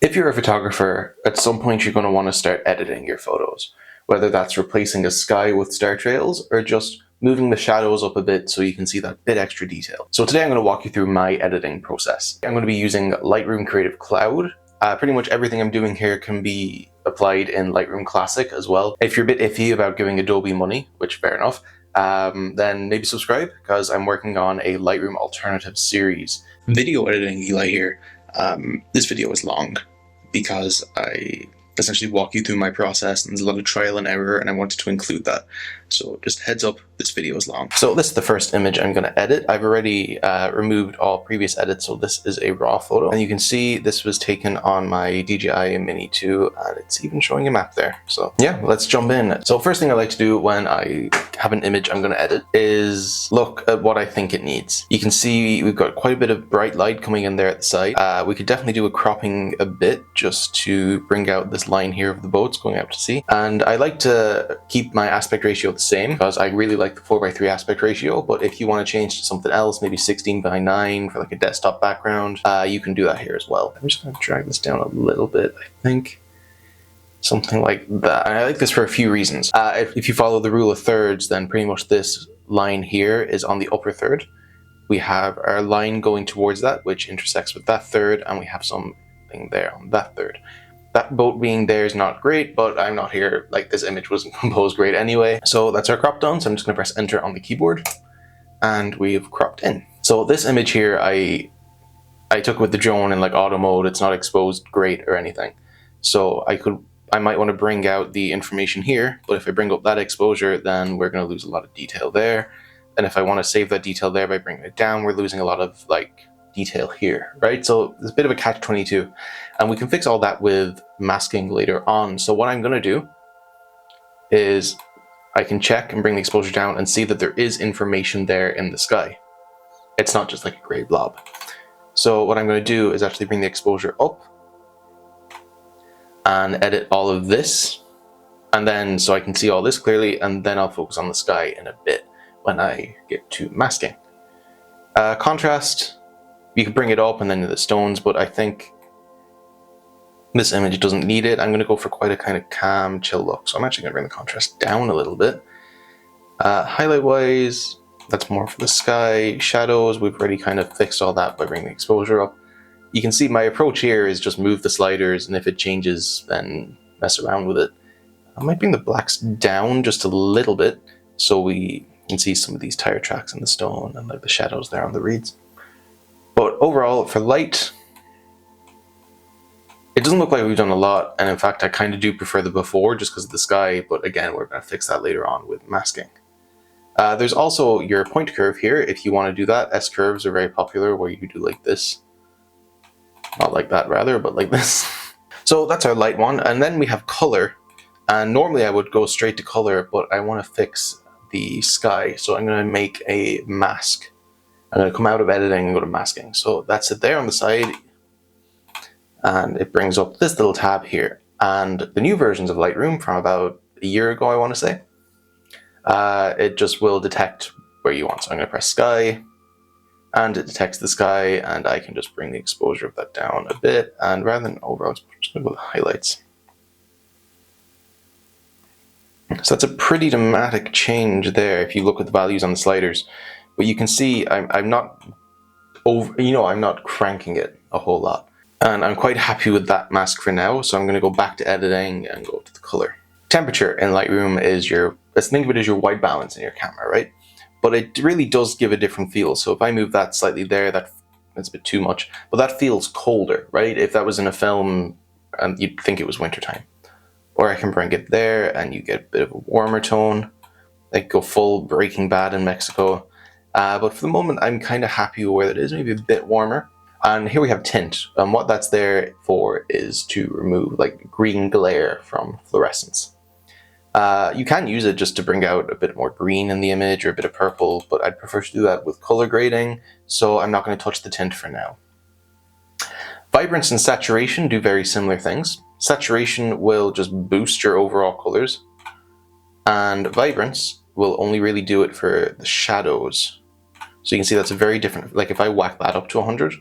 If you're a photographer, at some point you're going to want to start editing your photos, whether that's replacing a sky with star trails or just moving the shadows up a bit so you can see that bit extra detail. So today I'm going to walk you through my editing process. I'm going to be using Lightroom Creative Cloud. Pretty much everything I'm doing here can be applied in Lightroom Classic as well. If you're a bit iffy about giving Adobe money, which fair enough, then maybe subscribe, because I'm working on a Lightroom alternative series. Video editing Eli here. This video is long because I essentially walk you through my process, and there's a lot of trial and error, and I wanted to include that. So just heads up, this video is long. So this is the first image I'm going to edit. I've already removed all previous edits, so this is a raw photo. And you can see this was taken on my DJI Mini 2, and it's even showing a map there. So yeah, let's jump in. So first thing I like to do when I have an image I'm going to edit is look at what I think it needs. You can see we've got quite a bit of bright light coming in there at the side. We could definitely do a cropping a bit just to bring out this line here of the boats going out to sea. And I like to keep my aspect ratio the same because I really like the 4:3 aspect ratio, but if you want to change to something else, maybe 16:9 for like a desktop background, you can do that here as well. I'm just going to drag this down a little bit, I think. Something like that. And I like this for a few reasons. If you follow the rule of thirds, then pretty much this line here is on the upper third. We have our line going towards that, which intersects with that third, and we have something there on that third. That boat being there is not great, but I'm not here, like this image wasn't composed great anyway. So that's our crop done, so I'm just going to press enter on the keyboard, and we've cropped in. So this image here, I took with the drone in like auto mode. It's not exposed great or anything. So I might want to bring out the information here, but if I bring up that exposure, then we're going to lose a lot of detail there. And if I want to save that detail there by bringing it down, we're losing a lot of like detail here, right? So it's a bit of a catch-22, and we can fix all that with masking later on. So what I'm going to do is I can check and bring the exposure down and see that there is information there in the sky. It's not just like a gray blob. So what I'm going to do is actually bring the exposure up and edit all of this, and then so I can see all this clearly, and then I'll focus on the sky in a bit when I get to masking. Contrast, you can bring it up and then the stones, but I think this image doesn't need it. I'm going to go for quite a kind of calm, chill look, so I'm actually going to bring the contrast down a little bit. Highlight wise, that's more for the sky. Shadows, we've already kind of fixed all that by bringing the exposure up. You can see my approach here is just move the sliders, and if it changes, then mess around with it. I might bring the blacks down just a little bit so we can see some of these tire tracks in the stone and like the shadows there on the reeds. But overall, for light, it doesn't look like we've done a lot, and in fact I kind of do prefer the before just because of the sky, but again, we're going to fix that later on with masking. There's also your point curve here if you want to do that. S-curves are very popular where you do like this. Not like that rather, but like this. So that's our light one, and then we have color, and normally I would go straight to color, but I want to fix the sky, so I'm going to make a mask. I'm going to come out of editing and go to masking. So that's it there on the side, and it brings up this little tab here. And the new versions of Lightroom from about a year ago, I want to say, it just will detect where you want. So I'm going to press sky, and it detects the sky, and I can just bring the exposure of that down a bit, and rather than over, I'm just going to go with highlights. So that's a pretty dramatic change there if you look at the values on the sliders. But you can see I'm not over, I'm not cranking it a whole lot. And I'm quite happy with that mask for now, so I'm going to go back to editing and go to the color. Temperature in Lightroom is let's think of it as your white balance in your camera, right? But it really does give a different feel. So if I move that slightly there, that's a bit too much, but that feels colder, right? If that was in a film, you'd think it was wintertime. Or I can bring it there and you get a bit of a warmer tone, like go full Breaking Bad in Mexico. But for the moment, I'm kind of happy with where it is, maybe a bit warmer. And here we have tint, and what that's there for is to remove like green glare from fluorescence. You can use it just to bring out a bit more green in the image or a bit of purple, but I'd prefer to do that with color grading, so I'm not going to touch the tint for now. Vibrance and saturation do very similar things. Saturation will just boost your overall colors, and vibrance will only really do it for the shadows. So you can see that's a very different, like if I whack that up to 100,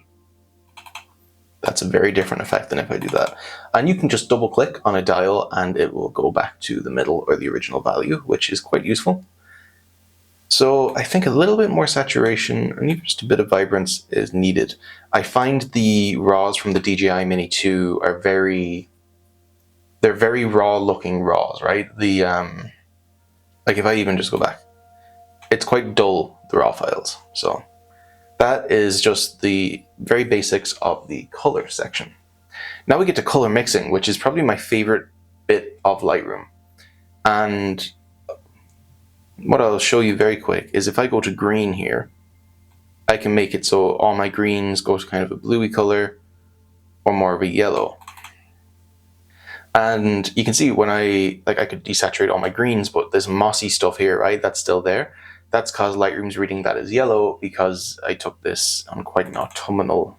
That's a very different effect than if I do that. And you can just double click on a dial and it will go back to the middle or the original value, which is quite useful. So I think a little bit more saturation and even just a bit of vibrance is needed. I find the RAWs from the DJI Mini 2 are they're very raw looking RAWs, right? Like if I even just go back, it's quite dull, the RAW files. So that is just the very basics of the color section. Now we get to color mixing, which is probably my favorite bit of Lightroom. And what I'll show you very quick is if I go to green here, I can make it so all my greens go to kind of a bluey color or more of a yellow. And you can see when I could desaturate all my greens, but this mossy stuff here, right, that's still there. That's because Lightroom's reading that as yellow because I took this on quite an autumnal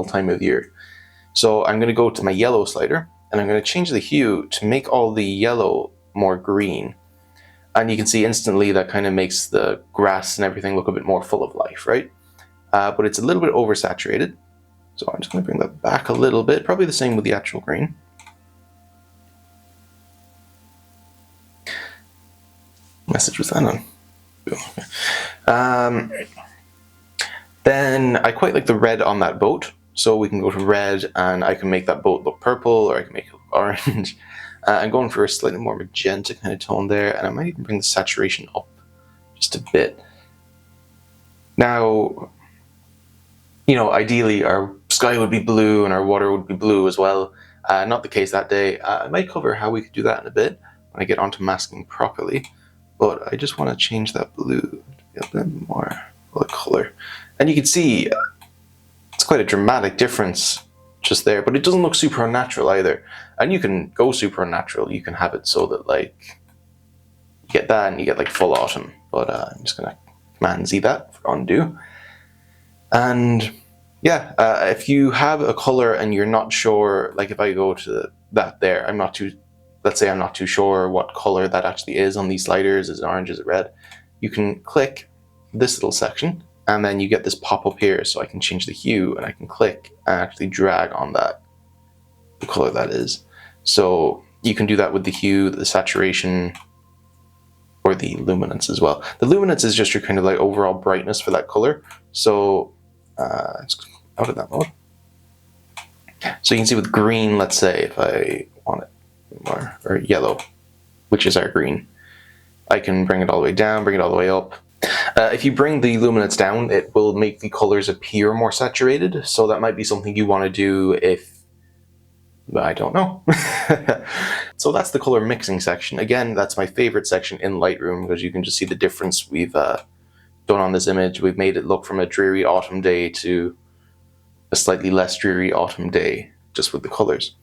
time of year. So I'm going to go to my yellow slider and I'm going to change the hue to make all the yellow more green. And you can see instantly that kind of makes the grass and everything look a bit more full of life, right? But it's a little bit oversaturated. So I'm just going to bring that back a little bit, probably the same with the actual green. Message was that on? Okay. Then I quite like the red on that boat. So we can go to red and I can make that boat look purple or I can make it look orange. I'm going for a slightly more magenta kind of tone there, and I might even bring the saturation up just a bit. Now, you know, ideally our sky would be blue and our water would be blue as well. Not the case that day. I might cover how we could do that in a bit when I get onto masking properly, but I just want to change that blue to be a bit more of a color. And you can see it's quite a dramatic difference just there, but it doesn't look super unnatural either. And you can go super unnatural. You can have it so that like you get that and you get like full autumn. But I'm just gonna Command Z that for undo. And yeah, if you have a color and you're not sure, like if I go to that there, let's say I'm not too sure what color that actually is on these sliders, is it orange, is it red? You can click this little section and then you get this pop up here, so I can change the hue and I can click and actually drag on that, the color that is. So you can do that with the hue, the saturation, or the luminance as well. The luminance is just your kind of like overall brightness for that color. So it's out of that mode. So you can see with green, let's say if I want it more, or yellow, which is our green, I can bring it all the way down, bring it all the way up. If you bring the luminance down, it will make the colors appear more saturated. So that might be something you want to do if, I don't know. So that's the color mixing section. Again, that's my favorite section in Lightroom because you can just see the difference we've done on this image. We've made it look from a dreary autumn day to a slightly less dreary autumn day just with the colors.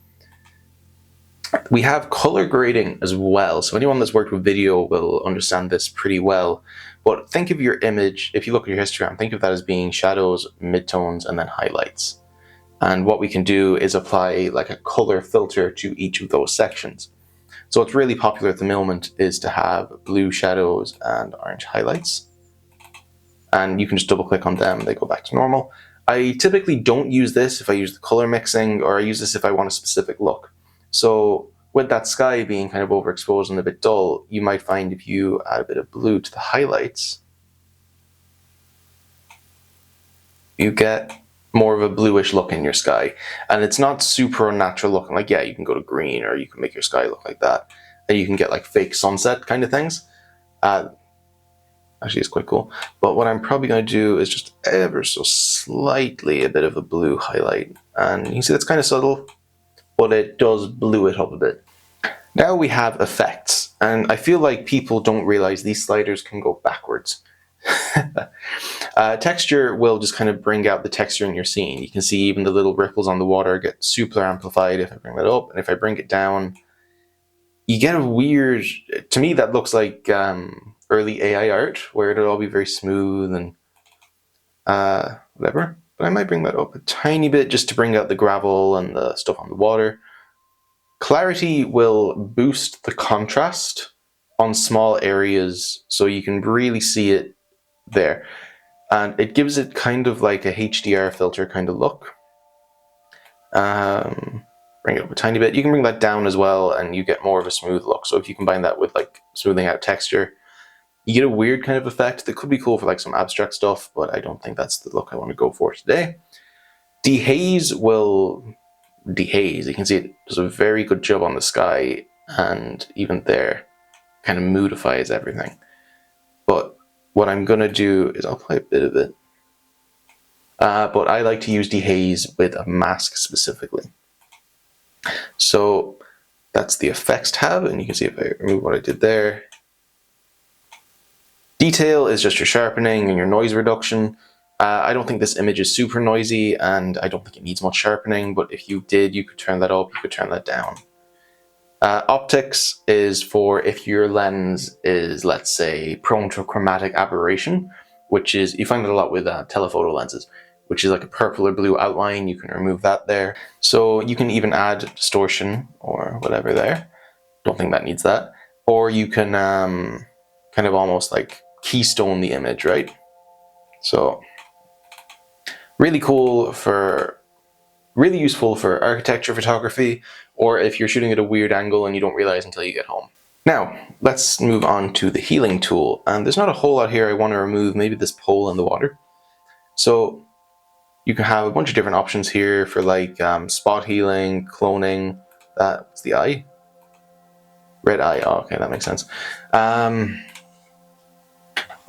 We have color grading as well. So anyone that's worked with video will understand this pretty well. But think of your image, if you look at your histogram, think of that as being shadows, midtones, and then highlights. And what we can do is apply like a color filter to each of those sections. So what's really popular at the moment is to have blue shadows and orange highlights. And you can just double click on them, they go back to normal. I typically don't use this if I use the color mixing, or I use this if I want a specific look. So with that sky being kind of overexposed and a bit dull, you might find if you add a bit of blue to the highlights, you get more of a bluish look in your sky. And it's not super unnatural looking. Like, yeah, you can go to green or you can make your sky look like that. And you can get like fake sunset kind of things. Actually, it's quite cool. But what I'm probably going to do is just ever so slightly a bit of a blue highlight. And you can see that's kind of subtle, but it does blue it up a bit. Now we have effects. And I feel like people don't realize these sliders can go backwards. Texture will just kind of bring out the texture in your scene. You can see even the little ripples on the water get super amplified if I bring that up, and if I bring it down, you get a weird, to me that looks like early AI art, where it'll all be very smooth and whatever. But I might bring that up a tiny bit just to bring out the gravel and the stuff on the water. Clarity will boost the contrast on small areas so you can really see it there. and it gives it kind of like a HDR filter kind of look. Bring it up a tiny bit. You can bring that down as well and you get more of a smooth look. So if you combine that with like smoothing out texture, you get a weird kind of effect that could be cool for like some abstract stuff, but I don't think that's the look I want to go for today. Dehaze will dehaze. You can see it does a very good job on the sky, and even there kind of moodifies everything. But what I'm going to do is I'll apply a bit of it. But I like to use dehaze with a mask specifically. So that's the effects tab, and you can see if I remove what I did there. Detail is just your sharpening and your noise reduction. I don't think this image is super noisy, and I don't think it needs much sharpening, but if you did, you could turn that up, you could turn that down. Optics is for if your lens is, let's say, prone to chromatic aberration, which is, you find that a lot with telephoto lenses, which is like a purple or blue outline. You can remove that there. So you can even add distortion or whatever there. Don't think that needs that. Or you can kind of almost like keystone the image, right? So really cool for, really useful for architecture photography, or if you're shooting at a weird angle and you don't realize until you get home. Now, let's move on to the healing tool. And there's not a whole lot here. I want to remove maybe this pole in the water. So you can have a bunch of different options here for like spot healing, cloning. That's the eye. Red eye. Oh, okay, that makes sense.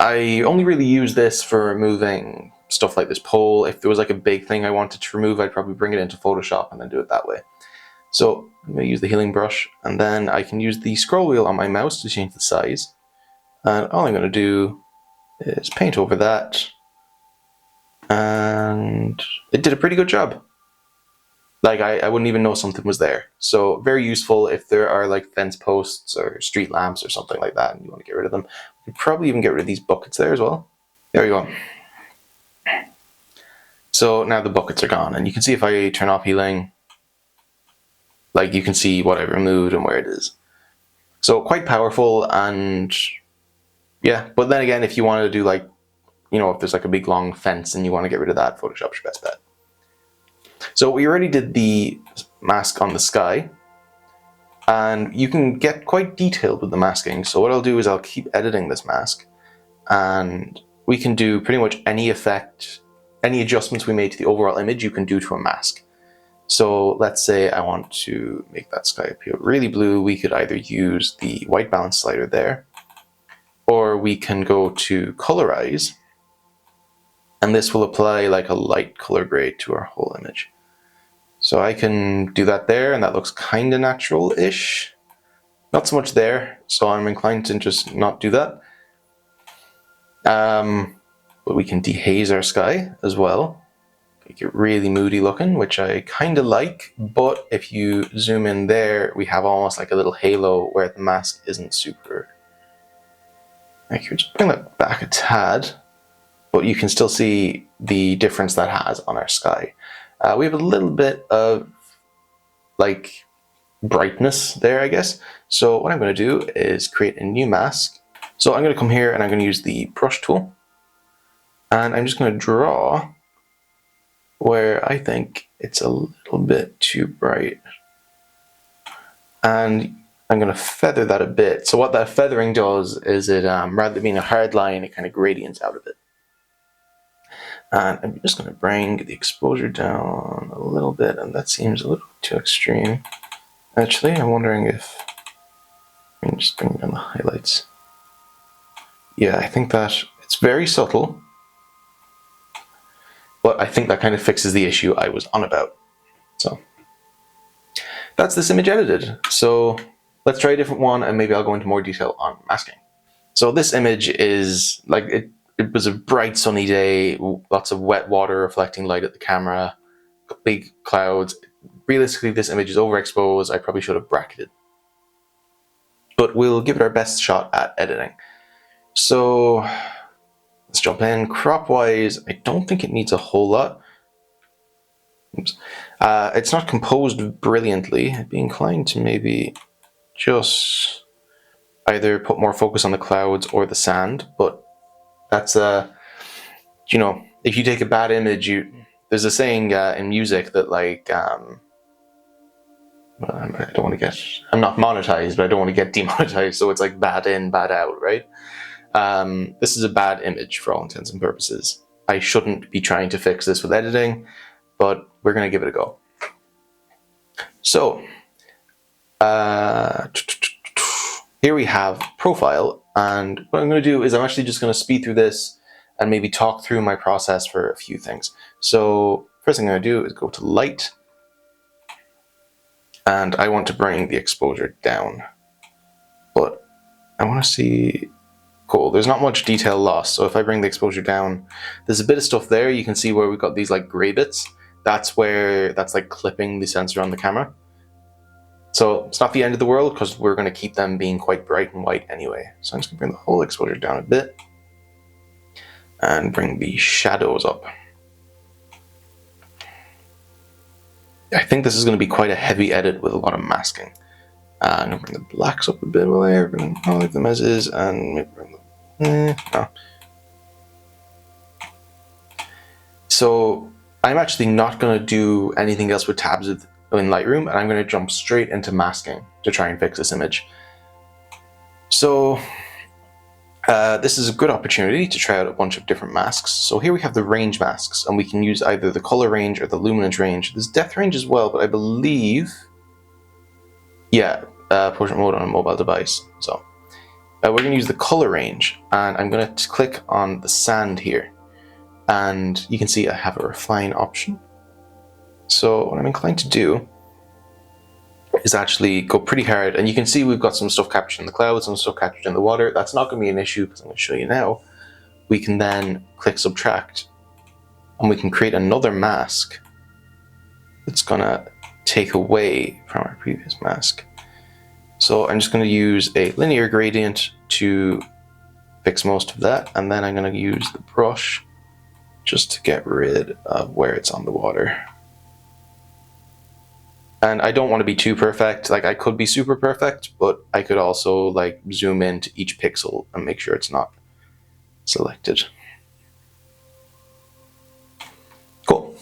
I only really use this for removing stuff like this pole. If there was like a big thing I wanted to remove, I'd probably bring it into Photoshop and then do it that way. So I'm going to use the healing brush, and then I can use the scroll wheel on my mouse to change the size. And all I'm going to do is paint over that. And it did a pretty good job. Like I wouldn't even know something was there. So very useful if there are like fence posts or street lamps or something like that and you want to get rid of them. You could probably even get rid of these buckets there as well. There we go. So now the buckets are gone, and you can see if I turn off healing, like you can see what I removed and where it is. So quite powerful, and yeah, but then again, if you want to do like, you know, if there's like a big long fence and you want to get rid of that, Photoshop's your best bet. So we already did the mask on the sky, and you can get quite detailed with the masking. So what I'll do is I'll keep editing this mask, and we can do pretty much any effect, any adjustments we made to the overall image you can do to a mask. So let's say I want to make that sky appear really blue. We could either use the white balance slider there, or we can go to colorize, and this will apply like a light color grade to our whole image. So I can do that there, and that looks kind of natural-ish. Not so much there, so I'm inclined to just not do that. But we can dehaze our sky as well. Make it really moody looking, which I kind of like, but if you zoom in there, we have almost like a little halo where the mask isn't super accurate. Just bring that back a tad, but you can still see the difference that has on our sky. We have a little bit of like brightness there, I guess. So what I'm going to do is create a new mask. So I'm going to come here and I'm going to use the brush tool, and I'm just going to draw where I think it's a little bit too bright. And I'm going to feather that a bit. So what that feathering does is it, rather than being a hard line, it kind of gradients out of it. And I'm just going to bring the exposure down a little bit, and that seems a little too extreme. Actually, I'm wondering if I can just bring down the highlights. Yeah, I think that it's very subtle, but I think that kind of fixes the issue I was on about. So that's this image edited. So let's try a different one, and maybe I'll go into more detail on masking. So this image is like it was a bright sunny day, lots of wet water reflecting light at the camera, big clouds. Realistically, this image is overexposed. I probably should have bracketed. But we'll give it our best shot at editing. So let's jump in. Crop-wise, I don't think it needs a whole lot. Oops. It's not composed brilliantly. I'd be inclined to maybe just either put more focus on the clouds or the sand, but that's you know, if you take a bad image, there's a saying in music that like, I don't want to get, I'm not monetized, but I don't want to get demonetized. So it's like bad in, bad out, right? This is a bad image for all intents and purposes. I shouldn't be trying to fix this with editing, but we're going to give it a go. So here we have profile, and what I'm going to do is I'm actually just going to speed through this and maybe talk through my process for a few things. So first thing I'm going to do is go to light, and I want to bring the exposure down, but I want to see, cool, there's not much detail lost. So if I bring the exposure down, there's a bit of stuff there. You can see where we've got these like gray bits. That's like clipping the sensor on the camera. So it's not the end of the world because we're going to keep them being quite bright and white anyway. So I'm just going to bring the whole exposure down a bit and bring the shadows up. I think this is going to be quite a heavy edit with a lot of masking. I'm going to bring the blacks up a bit while I leave them as is, and maybe bring them, no. So I'm actually not going to do anything else with tabs in Lightroom, and I'm going to jump straight into masking to try and fix this image. So this is a good opportunity to try out a bunch of different masks. So here we have the range masks, and we can use either the color range or the luminance range. There's depth range as well, but I believe, yeah, portrait mode on a mobile device. So we're going to use the color range, and I'm going to click on the sand here, and you can see I have a refine option. So what I'm inclined to do is actually go pretty hard, and you can see we've got some stuff captured in the clouds, some stuff captured in the water. That's not going to be an issue because I'm going to show you now. We can then click subtract, and we can create another mask that's going to take away from our previous mask. So I'm just going to use a linear gradient to fix most of that, and then I'm going to use the brush just to get rid of where it's on the water. And I don't want to be too perfect. Like, I could be super perfect, but I could also like zoom into each pixel and make sure it's not selected. Cool.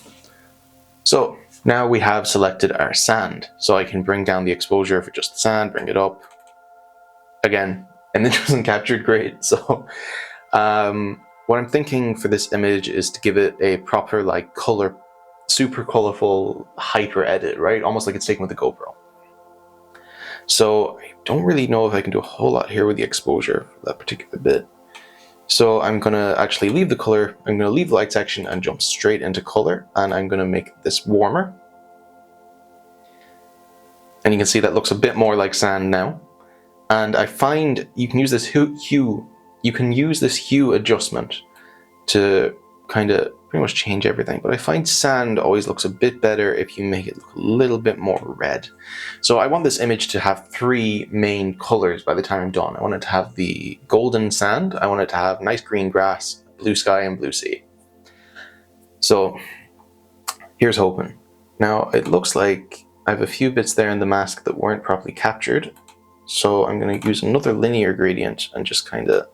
So now we have selected our sand. So I can bring down the exposure for just the sand, bring it up. Again, and it wasn't captured great. So what I'm thinking for this image is to give it a proper like color, super colorful hyper edit, right? Almost like it's taken with the GoPro. So I don't really know if I can do a whole lot here with the exposure for that particular bit. So I'm gonna actually leave the color, I'm gonna leave the light section and jump straight into color, and I'm gonna make this warmer. And you can see that looks a bit more like sand now. And I find you can use this hue adjustment to kind of pretty much change everything, but I find sand always looks a bit better if you make it look a little bit more red. So I want this image to have three main colors by the time I'm done. I want it to have the golden sand, I want it to have nice green grass, blue sky, and blue sea. So here's hoping. Now it looks like I have a few bits there in the mask that weren't properly captured, so I'm going to use another linear gradient and just kind of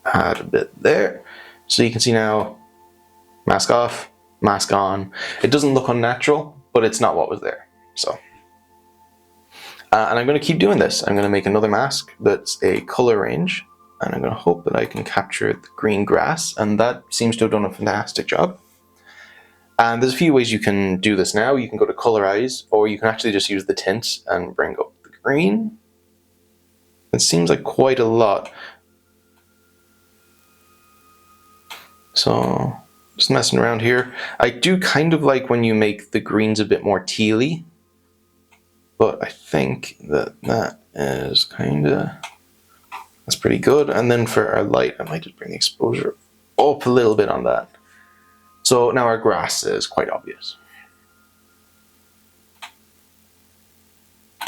add a bit there. So you can see now, mask off, mask on. It doesn't look unnatural, but it's not what was there. So, and I'm going to keep doing this. I'm going to make another mask that's a color range, and I'm going to hope that I can capture the green grass, and that seems to have done a fantastic job. And there's a few ways you can do this now. You can go to colorize, or you can actually just use the tint and bring up the green. It seems like quite a lot. So just messing around here. I do kind of like when you make the greens a bit more tealy, but I think that is kind of, that's pretty good. And then for our light, I might just bring the exposure up a little bit on that. So now our grass is quite obvious.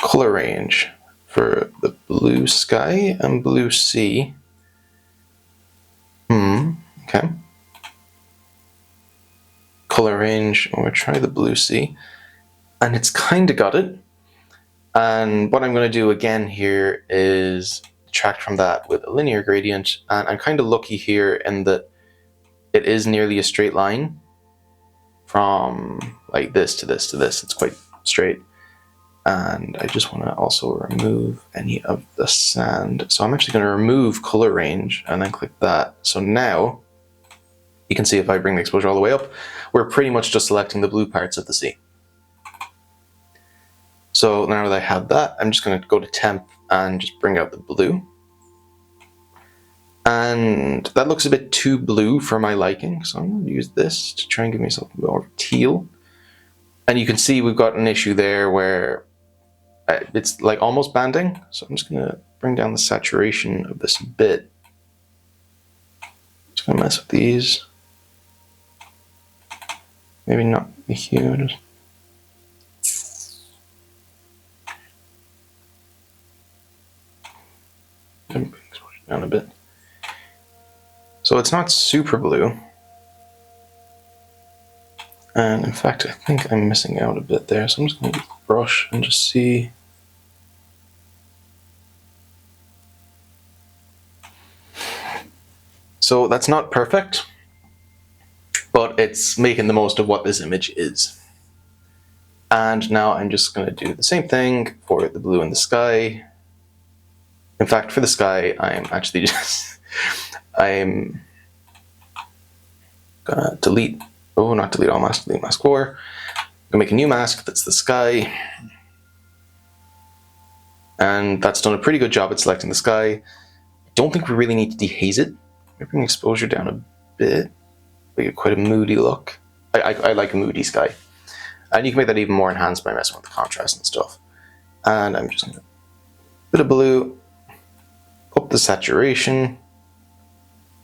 Color range for the blue sky and blue sea. Okay. Color range, we'll try the blue sea, and it's kind of got it. And what I'm going to do again here is detract from that with a linear gradient. And I'm kind of lucky here in that it is nearly a straight line from like this to this to this. It's quite straight. And I just want to also remove any of the sand. So I'm actually going to remove color range and then click that. So now you can see if I bring the exposure all the way up, we're pretty much just selecting the blue parts of the sea. So now that I have that, I'm just going to go to temp and just bring out the blue. And that looks a bit too blue for my liking. So I'm going to use this to try and give myself more teal. And you can see we've got an issue there where it's like almost banding. So I'm just going to bring down the saturation of this a bit. Just going to mess with these. Maybe not the hue. Bring exposure down a bit. So it's not super blue. And in fact, I think I'm missing out a bit there. So I'm just going to use the brush and just see. So that's not perfect, but it's making the most of what this image is. And now I'm just going to do the same thing for the blue in the sky. In fact, for the sky, I'm actually just, I'm gonna delete, oh, not delete all mask, delete mask 4. I'm gonna make a new mask that's the sky. And that's done a pretty good job at selecting the sky. I don't think we really need to dehaze it. Maybe bring exposure down a bit. We get quite a moody look. I like a moody sky. And you can make that even more enhanced by messing with the contrast and stuff. And I'm just gonna, bit of blue, up the saturation,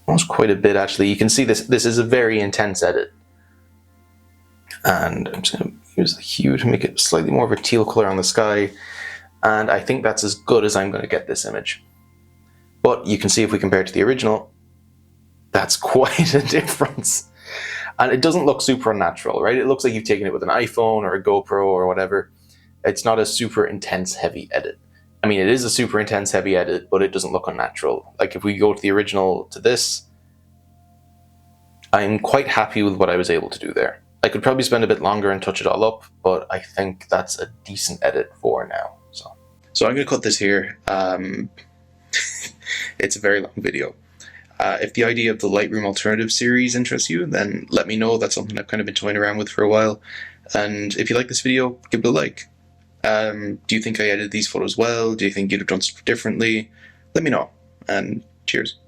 almost quite a bit actually. You can see this is a very intense edit. And I'm just going to use the hue to make it slightly more of a teal color on the sky. And I think that's as good as I'm going to get this image. But you can see if we compare it to the original, that's quite a difference. And it doesn't look super unnatural, right? It looks like you've taken it with an iPhone or a GoPro or whatever. It's not a super intense heavy edit. I mean, it is a super intense heavy edit, but it doesn't look unnatural. Like if we go to the original to this, I'm quite happy with what I was able to do there. I could probably spend a bit longer and touch it all up, but I think that's a decent edit for now. So I'm going to cut this here. It's a very long video. If the idea of the Lightroom Alternative series interests you, then let me know. That's something I've kind of been toying around with for a while. And if you like this video, give it a like. Do you think I edited these photos well? Do you think you'd have done stuff differently? Let me know, and cheers.